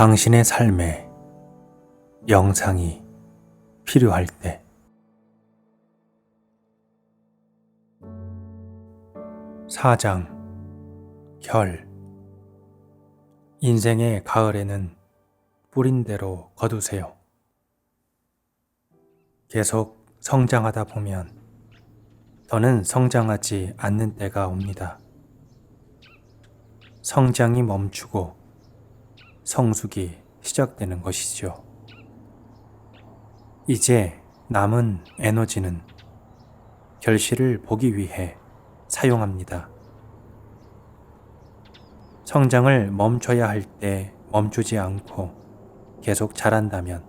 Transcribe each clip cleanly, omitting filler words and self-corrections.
당신의 삶에 영상이 필요할 때 사장 결 인생의 가을에는 뿌린 대로 거두세요. 계속 성장하다 보면 더는 성장하지 않는 때가 옵니다. 성장이 멈추고 성숙이 시작되는 것이죠. 이제 남은 에너지는 결실을 보기 위해 사용합니다. 성장을 멈춰야 할 때 멈추지 않고 계속 자란다면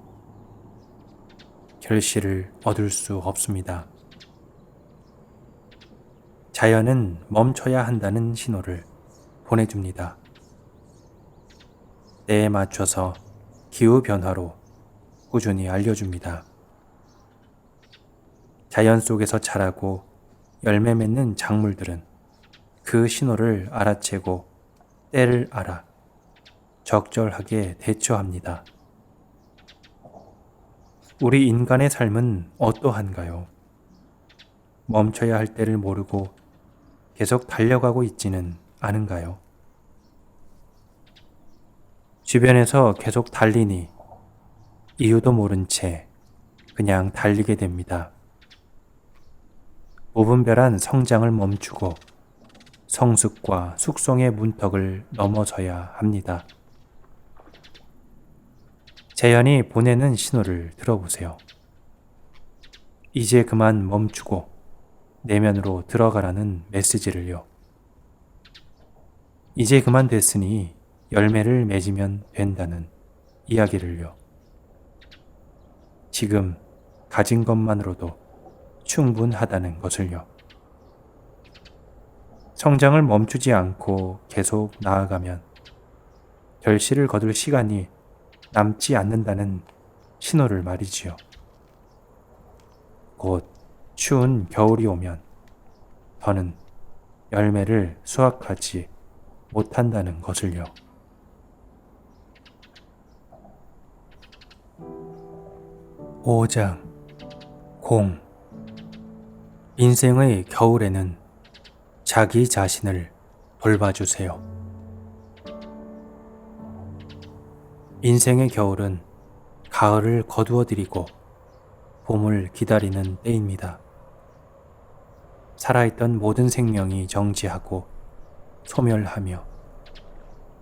결실을 얻을 수 없습니다. 자연은 멈춰야 한다는 신호를 보내줍니다. 때에 맞춰서 기후변화로 꾸준히 알려줍니다. 자연 속에서 자라고 열매 맺는 작물들은 그 신호를 알아채고 때를 알아 적절하게 대처합니다. 우리 인간의 삶은 어떠한가요? 멈춰야 할 때를 모르고 계속 달려가고 있지는 않은가요? 주변에서 계속 달리니 이유도 모른 채 그냥 달리게 됩니다. 무분별한 성장을 멈추고 성숙과 숙성의 문턱을 넘어서야 합니다. 자연이 보내는 신호를 들어보세요. 이제 그만 멈추고 내면으로 들어가라는 메시지를요. 이제 그만 됐으니 열매를 맺으면 된다는 이야기를요. 지금 가진 것만으로도 충분하다는 것을요. 성장을 멈추지 않고 계속 나아가면 결실을 거둘 시간이 남지 않는다는 신호를 말이지요. 곧 추운 겨울이 오면 더는 열매를 수확하지 못한다는 것을요. 오장 공 인생의 겨울에는 자기 자신을 돌봐주세요. 인생의 겨울은 가을을 거두어들이고 봄을 기다리는 때입니다. 살아있던 모든 생명이 정지하고 소멸하며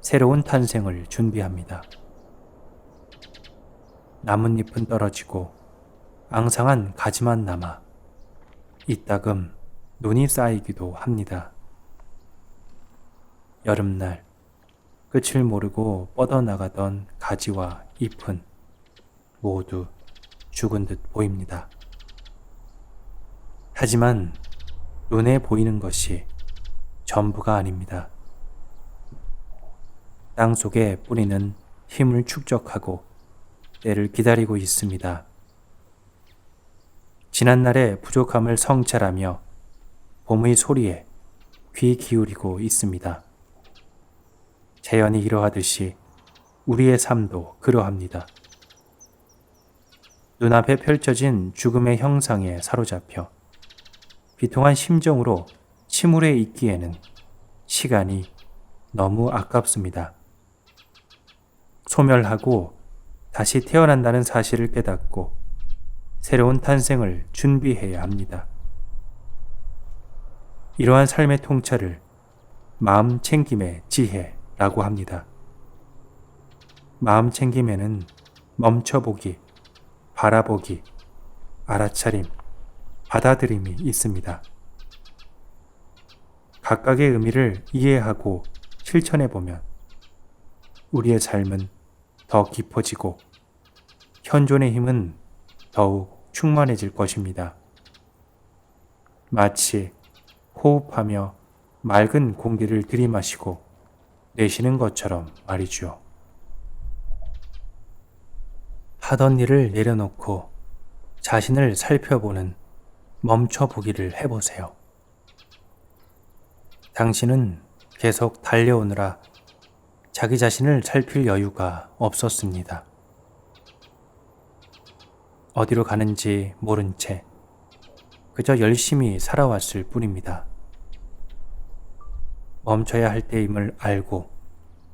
새로운 탄생을 준비합니다. 나뭇잎은 떨어지고 앙상한 가지만 남아 이따금 눈이 쌓이기도 합니다. 여름날 끝을 모르고 뻗어나가던 가지와 잎은 모두 죽은 듯 보입니다. 하지만 눈에 보이는 것이 전부가 아닙니다. 땅 속에 뿌리는 힘을 축적하고 때를 기다리고 있습니다. 지난날의 부족함을 성찰하며 봄의 소리에 귀 기울이고 있습니다. 자연이 이러하듯이 우리의 삶도 그러합니다. 눈앞에 펼쳐진 죽음의 형상에 사로잡혀 비통한 심정으로 침울해 있기에는 시간이 너무 아깝습니다. 소멸하고 다시 태어난다는 사실을 깨닫고 새로운 탄생을 준비해야 합니다. 이러한 삶의 통찰을 마음 챙김의 지혜라고 합니다. 마음 챙김에는 멈춰보기, 바라보기, 알아차림, 받아들임이 있습니다. 각각의 의미를 이해하고 실천해보면 우리의 삶은 더 깊어지고 현존의 힘은 더욱 충만해질 것입니다. 마치 호흡하며 맑은 공기를 들이마시고 내쉬는 것처럼 말이죠. 하던 일을 내려놓고 자신을 살펴보는 멈춰보기를 해보세요. 당신은 계속 달려오느라 자기 자신을 살필 여유가 없었습니다. 어디로 가는지 모른 채 그저 열심히 살아왔을 뿐입니다. 멈춰야 할 때임을 알고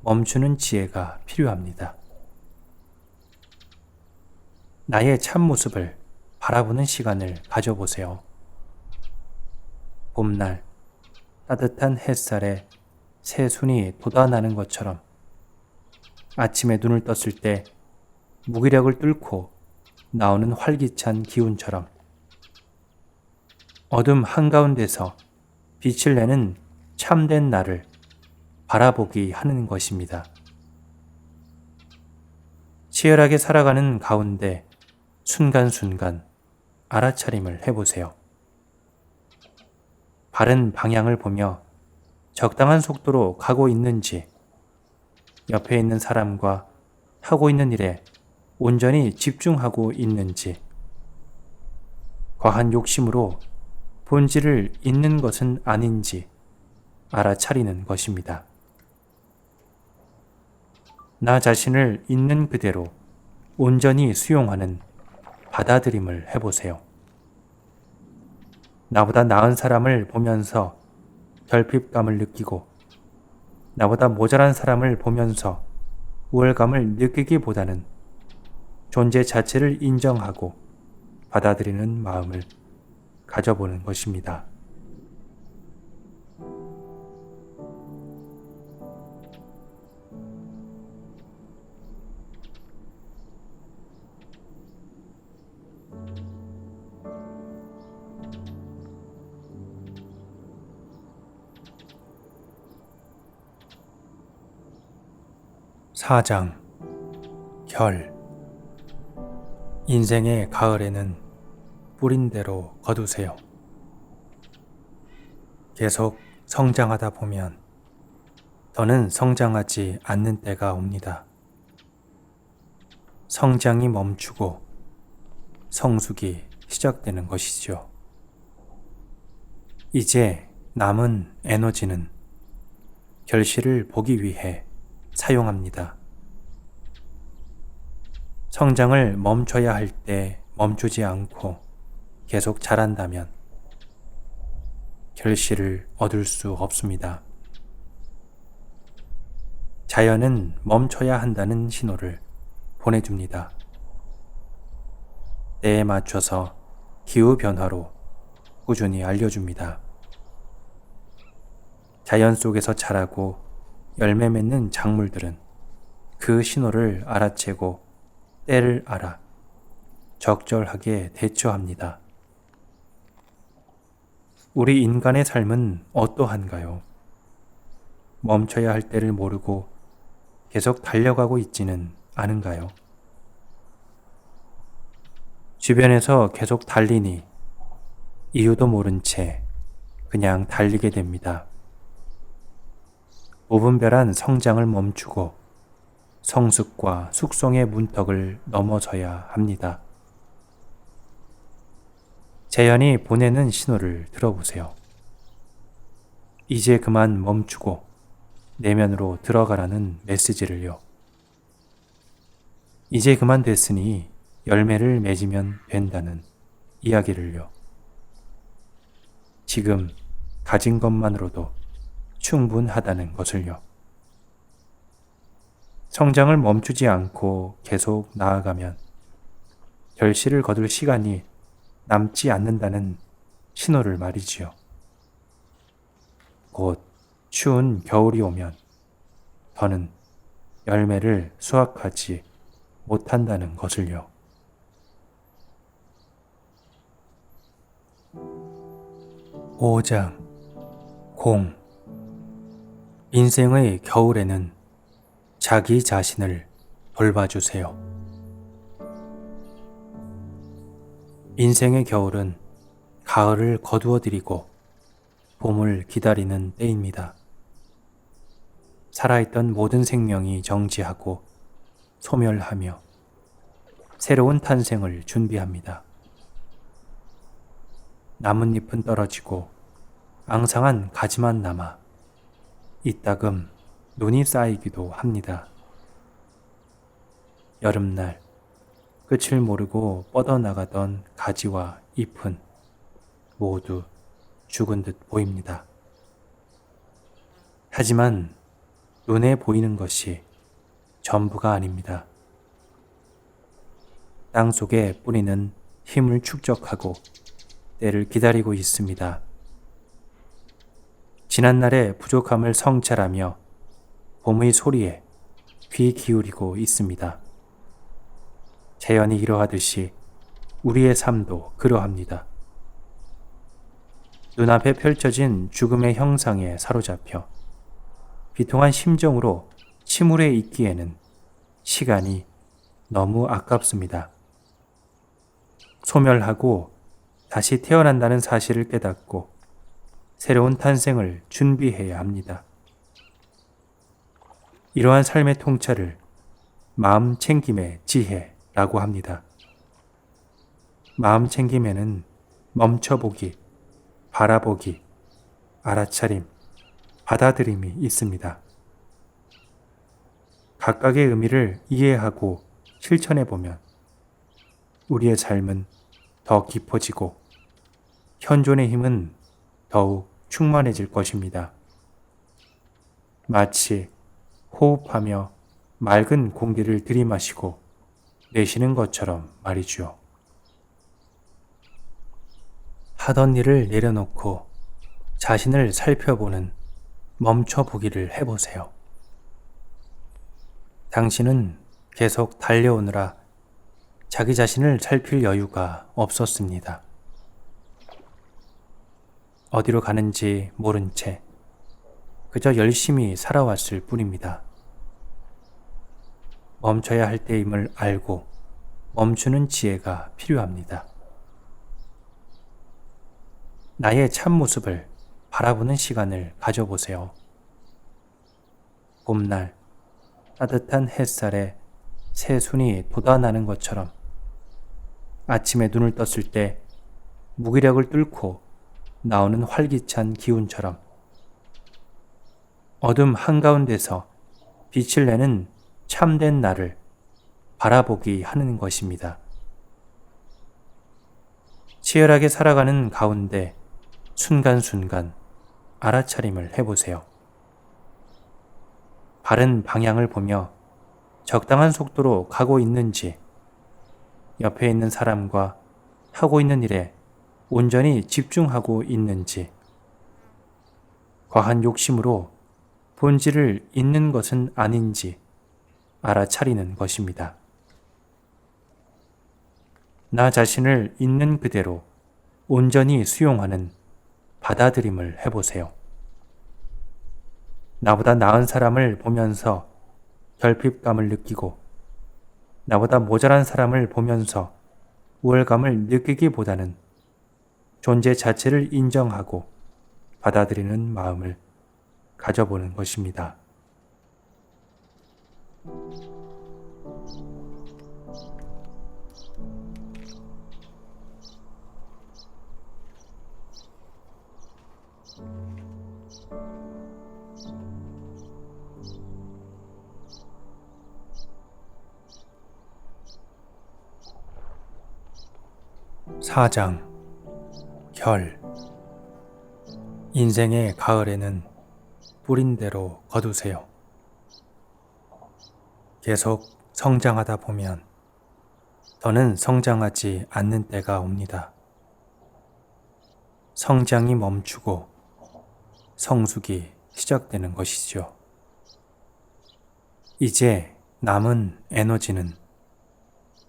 멈추는 지혜가 필요합니다. 나의 참모습을 바라보는 시간을 가져보세요. 봄날 따뜻한 햇살에 새순이 돋아나는 것처럼 아침에 눈을 떴을 때 무기력을 뚫고 나오는 활기찬 기운처럼 어둠 한가운데서 빛을 내는 참된 나를 바라보기 하는 것입니다. 치열하게 살아가는 가운데 순간순간 알아차림을 해보세요. 바른 방향을 보며 적당한 속도로 가고 있는지, 옆에 있는 사람과 하고 있는 일에 온전히 집중하고 있는지, 과한 욕심으로 본질을 잊는 것은 아닌지 알아차리는 것입니다. 나 자신을 있는 그대로 온전히 수용하는 받아들임을 해보세요. 나보다 나은 사람을 보면서 결핍감을 느끼고 나보다 모자란 사람을 보면서 우월감을 느끼기보다는 존재 자체를 인정하고 받아들이는 마음을 가져보는 것입니다. 사장 결 인생의 가을에는 뿌린 대로 거두세요. 계속 성장하다 보면 더는 성장하지 않는 때가 옵니다. 성장이 멈추고 성숙이 시작되는 것이죠. 이제 남은 에너지는 결실을 보기 위해 사용합니다. 성장을 멈춰야 할 때 멈추지 않고 계속 자란다면 결실을 얻을 수 없습니다. 자연은 멈춰야 한다는 신호를 보내줍니다. 때에 맞춰서 기후변화로 꾸준히 알려줍니다. 자연 속에서 자라고 열매 맺는 작물들은 그 신호를 알아채고 때를 알아 적절하게 대처합니다. 우리 인간의 삶은 어떠한가요? 멈춰야 할 때를 모르고 계속 달려가고 있지는 않은가요? 주변에서 계속 달리니 이유도 모른 채 그냥 달리게 됩니다. 무분별한 성장을 멈추고 성숙과 숙성의 문턱을 넘어서야 합니다. 자연이 보내는 신호를 들어보세요. 이제 그만 멈추고 내면으로 들어가라는 메시지를요. 이제 그만 됐으니 열매를 맺으면 된다는 이야기를요. 지금 가진 것만으로도 충분하다는 것을요. 성장을 멈추지 않고 계속 나아가면 결실을 거둘 시간이 남지 않는다는 신호를 말이지요. 곧 추운 겨울이 오면 더는 열매를 수확하지 못한다는 것을요. 오장 공 인생의 겨울에는 자기 자신을 돌봐주세요. 인생의 겨울은 가을을 거두어들이고 봄을 기다리는 때입니다. 살아있던 모든 생명이 정지하고 소멸하며 새로운 탄생을 준비합니다. 나뭇잎은 떨어지고 앙상한 가지만 남아 이따금 눈이 쌓이기도 합니다. 여름날 끝을 모르고 뻗어나가던 가지와 잎은 모두 죽은 듯 보입니다. 하지만 눈에 보이는 것이 전부가 아닙니다. 땅 속에 뿌리는 힘을 축적하고 때를 기다리고 있습니다. 지난날의 부족함을 성찰하며 봄의 소리에 귀 기울이고 있습니다. 자연이 이러하듯이 우리의 삶도 그러합니다. 눈앞에 펼쳐진 죽음의 형상에 사로잡혀 비통한 심정으로 침울해 있기에는 시간이 너무 아깝습니다. 소멸하고 다시 태어난다는 사실을 깨닫고 새로운 탄생을 준비해야 합니다. 이러한 삶의 통찰을 마음 챙김의 지혜라고 합니다. 마음 챙김에는 멈춰보기, 바라보기, 알아차림, 받아들임이 있습니다. 각각의 의미를 이해하고 실천해보면 우리의 삶은 더 깊어지고 현존의 힘은 더욱 충만해질 것입니다. 마치 호흡하며 맑은 공기를 들이마시고 내쉬는 것처럼 말이죠. 하던 일을 내려놓고 자신을 살펴보는 멈춰보기를 해보세요. 당신은 계속 달려오느라 자기 자신을 살필 여유가 없었습니다. 어디로 가는지 모른 채 그저 열심히 살아왔을 뿐입니다. 멈춰야 할 때임을 알고 멈추는 지혜가 필요합니다. 나의 참모습을 바라보는 시간을 가져보세요. 봄날 따뜻한 햇살에 새순이 돋아나는 것처럼 아침에 눈을 떴을 때 무기력을 뚫고 나오는 활기찬 기운처럼 어둠 한가운데서 빛을 내는 참된 나를 바라보기 하는 것입니다. 치열하게 살아가는 가운데 순간순간 알아차림을 해보세요. 바른 방향을 보며 적당한 속도로 가고 있는지, 옆에 있는 사람과 하고 있는 일에 온전히 집중하고 있는지, 과한 욕심으로 본질을 잊는 것은 아닌지 알아차리는 것입니다. 나 자신을 있는 그대로 온전히 수용하는 받아들임을 해보세요. 나보다 나은 사람을 보면서 결핍감을 느끼고 나보다 모자란 사람을 보면서 우월감을 느끼기보다는 존재 자체를 인정하고 받아들이는 마음을 가져보는 것입니다. 사장 결 인생의 가을에는 뿌린 대로 거두세요. 계속 성장하다 보면 더는 성장하지 않는 때가 옵니다. 성장이 멈추고 성숙이 시작되는 것이죠. 이제 남은 에너지는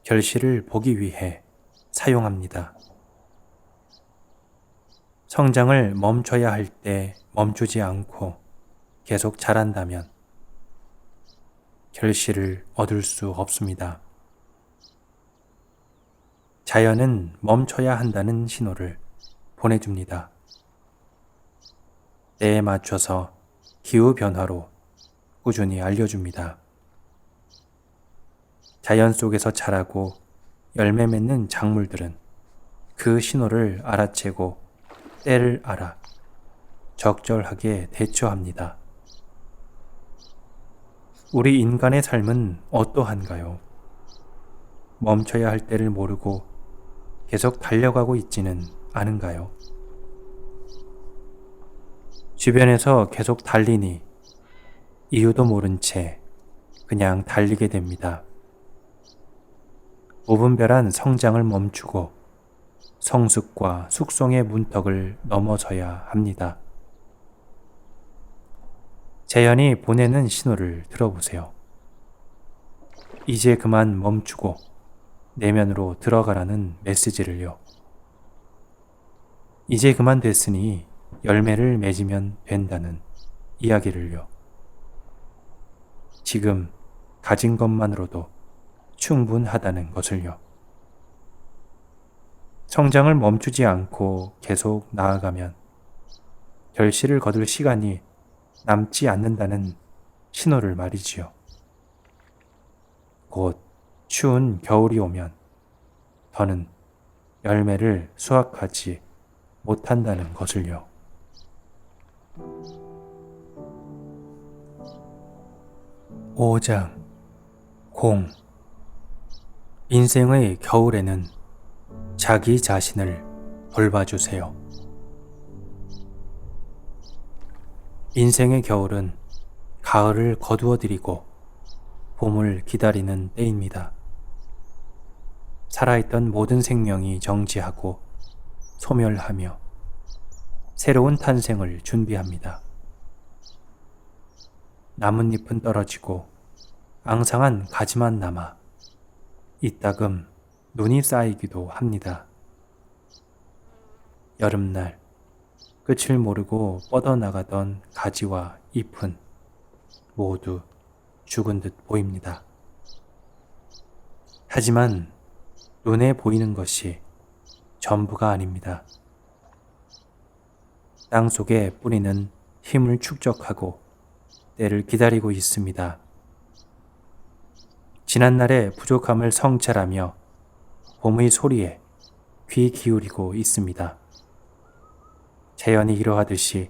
결실을 보기 위해 사용합니다. 성장을 멈춰야 할 때 멈추지 않고 계속 자란다면 결실을 얻을 수 없습니다. 자연은 멈춰야 한다는 신호를 보내줍니다. 때에 맞춰서 기후변화로 꾸준히 알려줍니다. 자연 속에서 자라고 열매 맺는 작물들은 그 신호를 알아채고 때를 알아 적절하게 대처합니다. 우리 인간의 삶은 어떠한가요? 멈춰야 할 때를 모르고 계속 달려가고 있지는 않은가요? 주변에서 계속 달리니 이유도 모른 채 그냥 달리게 됩니다. 무분별한 성장을 멈추고 성숙과 숙성의 문턱을 넘어서야 합니다. 자연이 보내는 신호를 들어보세요. 이제 그만 멈추고 내면으로 들어가라는 메시지를요. 이제 그만 됐으니 열매를 맺으면 된다는 이야기를요. 지금 가진 것만으로도 충분하다는 것을요. 성장을 멈추지 않고 계속 나아가면 결실을 거둘 시간이 남지 않는다는 신호를 말이지요. 곧 추운 겨울이 오면 더는 열매를 수확하지 못한다는 것을요. 오장 공. 인생의 겨울에는 자기 자신을 돌봐주세요. 인생의 겨울은 가을을 거두어들이고 봄을 기다리는 때입니다. 살아있던 모든 생명이 정지하고 소멸하며 새로운 탄생을 준비합니다. 나뭇잎은 떨어지고 앙상한 가지만 남아 이따금 눈이 쌓이기도 합니다. 여름날 끝을 모르고 뻗어나가던 가지와 잎은 모두 죽은 듯 보입니다. 하지만 눈에 보이는 것이 전부가 아닙니다. 땅 속에 뿌리는 힘을 축적하고 때를 기다리고 있습니다. 지난날의 부족함을 성찰하며 봄의 소리에 귀 기울이고 있습니다. 자연이 이러하듯이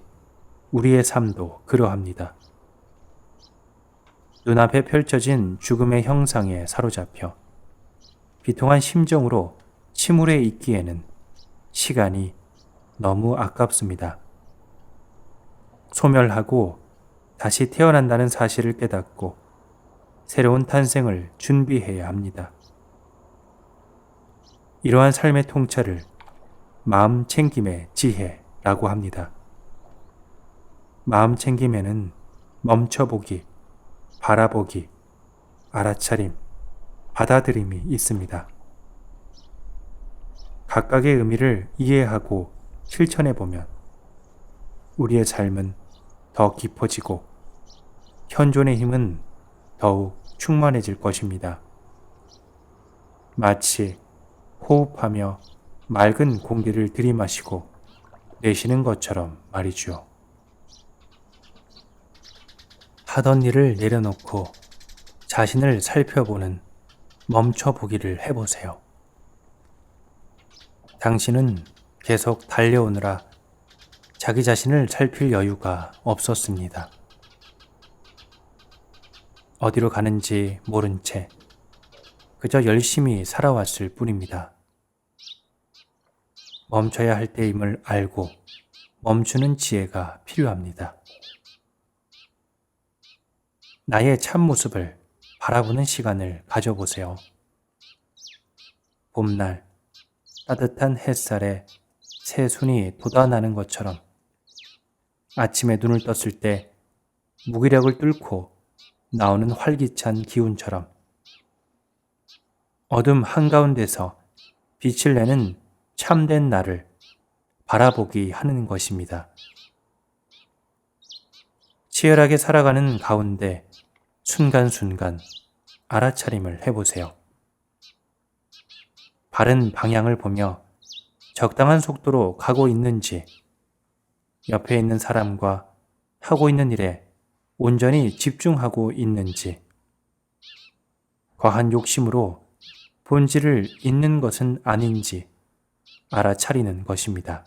우리의 삶도 그러합니다. 눈앞에 펼쳐진 죽음의 형상에 사로잡혀 비통한 심정으로 침울해 있기에는 시간이 너무 아깝습니다. 소멸하고 다시 태어난다는 사실을 깨닫고 새로운 탄생을 준비해야 합니다. 이러한 삶의 통찰을 마음 챙김의 지혜라고 합니다. 마음 챙김에는 멈춰보기, 바라보기, 알아차림, 받아들임이 있습니다. 각각의 의미를 이해하고 실천해보면 우리의 삶은 더 깊어지고 현존의 힘은 더욱 충만해질 것입니다. 마치 호흡하며 맑은 공기를 들이마시고 내쉬는 것처럼 말이죠. 하던 일을 내려놓고 자신을 살펴보는 멈춰보기를 해보세요. 당신은 계속 달려오느라 자기 자신을 살필 여유가 없었습니다. 어디로 가는지 모른 채 그저 열심히 살아왔을 뿐입니다. 멈춰야 할 때임을 알고 멈추는 지혜가 필요합니다. 나의 참모습을 바라보는 시간을 가져보세요. 봄날 따뜻한 햇살에 새순이 돋아나는 것처럼 아침에 눈을 떴을 때 무기력을 뚫고 나오는 활기찬 기운처럼 어둠 한가운데서 빛을 내는 참된 나를 바라보기 하는 것입니다. 치열하게 살아가는 가운데 순간순간 알아차림을 해보세요. 바른 방향을 보며 적당한 속도로 가고 있는지, 옆에 있는 사람과 하고 있는 일에 온전히 집중하고 있는지, 과한 욕심으로 본질을 잊는 것은 아닌지 알아차리는 것입니다.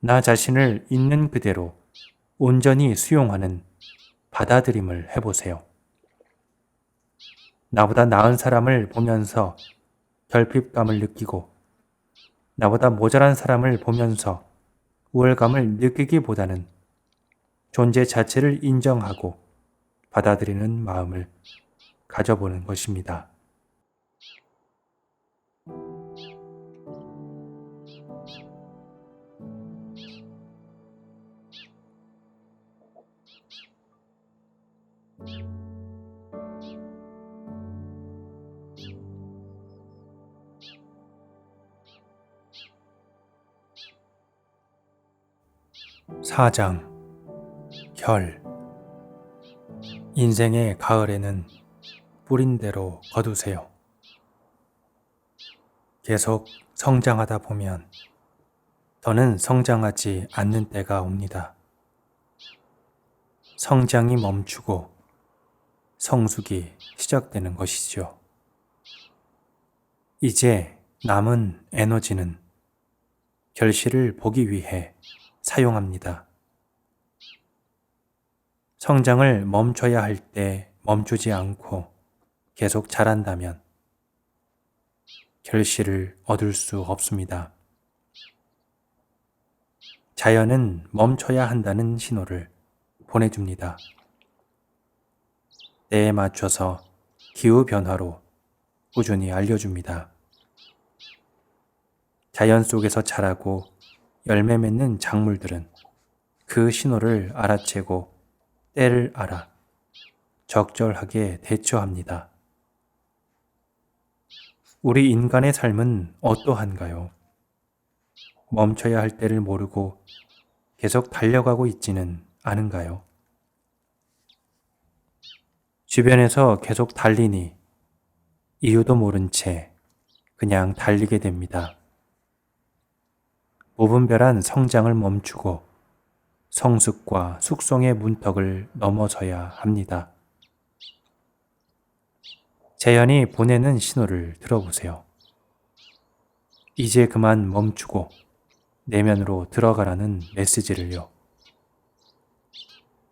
나 자신을 있는 그대로 온전히 수용하는 받아들임을 해보세요. 나보다 나은 사람을 보면서 결핍감을 느끼고 나보다 모자란 사람을 보면서 우월감을 느끼기보다는 존재 자체를 인정하고 받아들이는 마음을 가져보는 것입니다. 사장 결 인생의 가을에는 뿌린 대로 거두세요. 계속 성장하다 보면 더는 성장하지 않는 때가 옵니다. 성장이 멈추고 성숙이 시작되는 것이죠. 이제 남은 에너지는 결실을 보기 위해 사용합니다. 성장을 멈춰야 할 때 멈추지 않고 계속 자란다면 결실을 얻을 수 없습니다. 자연은 멈춰야 한다는 신호를 보내줍니다. 때에 맞춰서 기후변화로 꾸준히 알려줍니다. 자연 속에서 자라고 열매 맺는 작물들은 그 신호를 알아채고 때를 알아 적절하게 대처합니다. 우리 인간의 삶은 어떠한가요? 멈춰야 할 때를 모르고 계속 달려가고 있지는 않은가요? 주변에서 계속 달리니 이유도 모른 채 그냥 달리게 됩니다. 무분별한 성장을 멈추고 성숙과 숙성의 문턱을 넘어서야 합니다. 자연이 보내는 신호를 들어보세요. 이제 그만 멈추고 내면으로 들어가라는 메시지를요.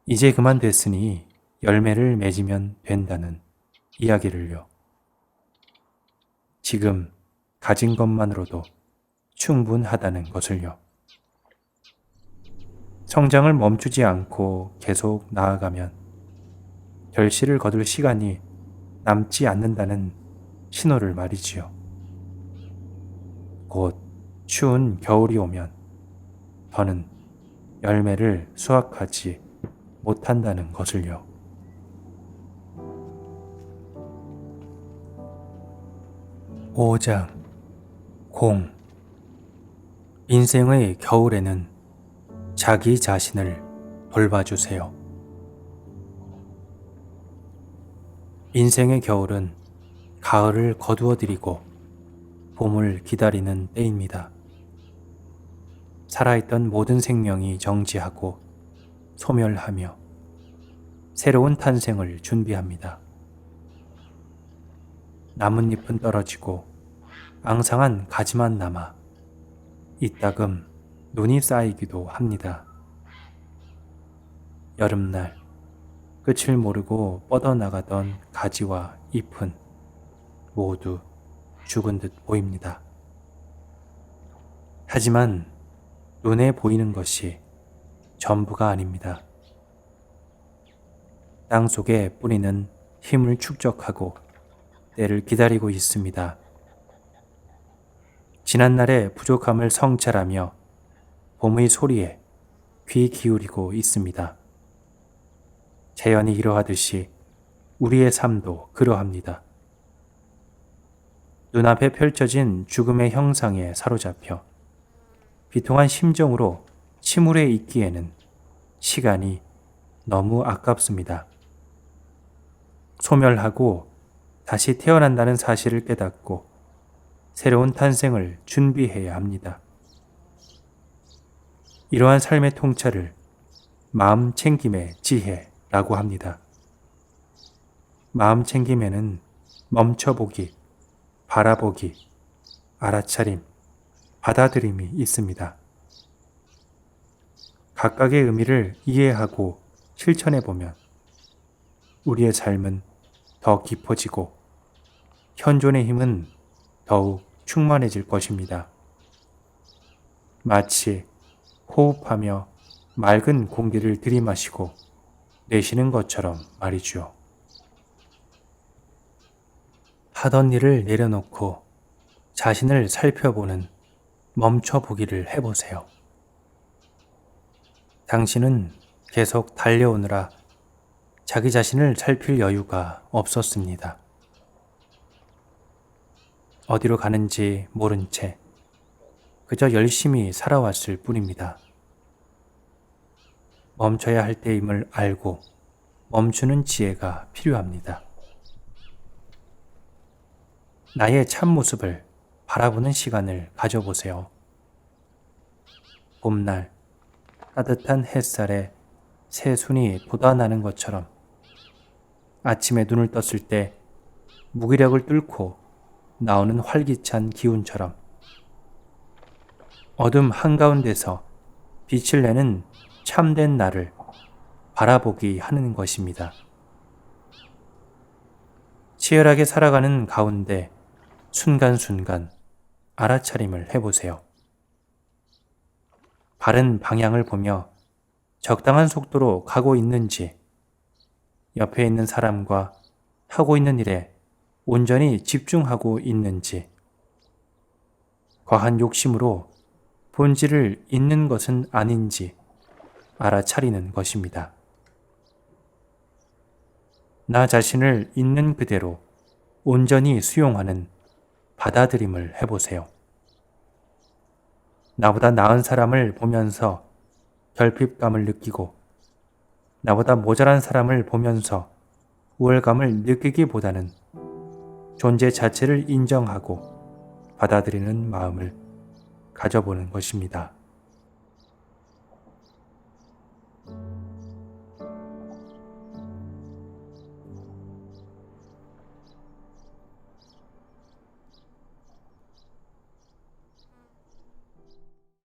이제 그만 됐으니 열매를 맺으면 된다는 이야기를요. 지금 가진 것만으로도 충분하다는 것을요. 성장을 멈추지 않고 계속 나아가면 결실을 거둘 시간이 남지 않는다는 신호를 말이지요. 곧 추운 겨울이 오면 더는 열매를 수확하지 못한다는 것을요. 오장 공 인생의 겨울에는 자기 자신을 돌봐주세요. 인생의 겨울은 가을을 거두어들이고 봄을 기다리는 때입니다. 살아있던 모든 생명이 정지하고 소멸하며 새로운 탄생을 준비합니다. 나뭇잎은 떨어지고 앙상한 가지만 남아 이따금 눈이 쌓이기도 합니다. 여름날 끝을 모르고 뻗어나가던 가지와 잎은 모두 죽은 듯 보입니다. 하지만 눈에 보이는 것이 전부가 아닙니다. 땅 속에 뿌리는 힘을 축적하고 때를 기다리고 있습니다. 지난날의 부족함을 성찰하며 봄의 소리에 귀 기울이고 있습니다. 자연이 이러하듯이 우리의 삶도 그러합니다. 눈앞에 펼쳐진 죽음의 형상에 사로잡혀 비통한 심정으로 침울해 있기에는 시간이 너무 아깝습니다. 소멸하고 다시 태어난다는 사실을 깨닫고 새로운 탄생을 준비해야 합니다. 이러한 삶의 통찰을 마음 챙김의 지혜라고 합니다. 마음 챙김에는 멈춰보기, 바라보기, 알아차림, 받아들임이 있습니다. 각각의 의미를 이해하고 실천해보면 우리의 삶은 더 깊어지고 현존의 힘은 더욱 충만해질 것입니다. 마치 호흡하며 맑은 공기를 들이마시고 내쉬는 것처럼 말이죠. 하던 일을 내려놓고 자신을 살펴보는 멈춰보기를 해보세요. 당신은 계속 달려오느라 자기 자신을 살필 여유가 없었습니다. 어디로 가는지 모른 채 그저 열심히 살아왔을 뿐입니다. 멈춰야 할 때임을 알고 멈추는 지혜가 필요합니다. 나의 참모습을 바라보는 시간을 가져보세요. 봄날 따뜻한 햇살에 새순이 돋아나는 것처럼 아침에 눈을 떴을 때 무기력을 뚫고 나오는 활기찬 기운처럼 어둠 한가운데서 빛을 내는 참된 나를 바라보기 하는 것입니다. 치열하게 살아가는 가운데 순간순간 알아차림을 해보세요. 바른 방향을 보며 적당한 속도로 가고 있는지, 옆에 있는 사람과 하고 있는 일에 온전히 집중하고 있는지, 과한 욕심으로 본질을 잊는 것은 아닌지 알아차리는 것입니다. 나 자신을 있는 그대로 온전히 수용하는 받아들임을 해보세요. 나보다 나은 사람을 보면서 결핍감을 느끼고 나보다 모자란 사람을 보면서 우월감을 느끼기보다는 존재 자체를 인정하고 받아들이는 마음을 가져보는 것입니다.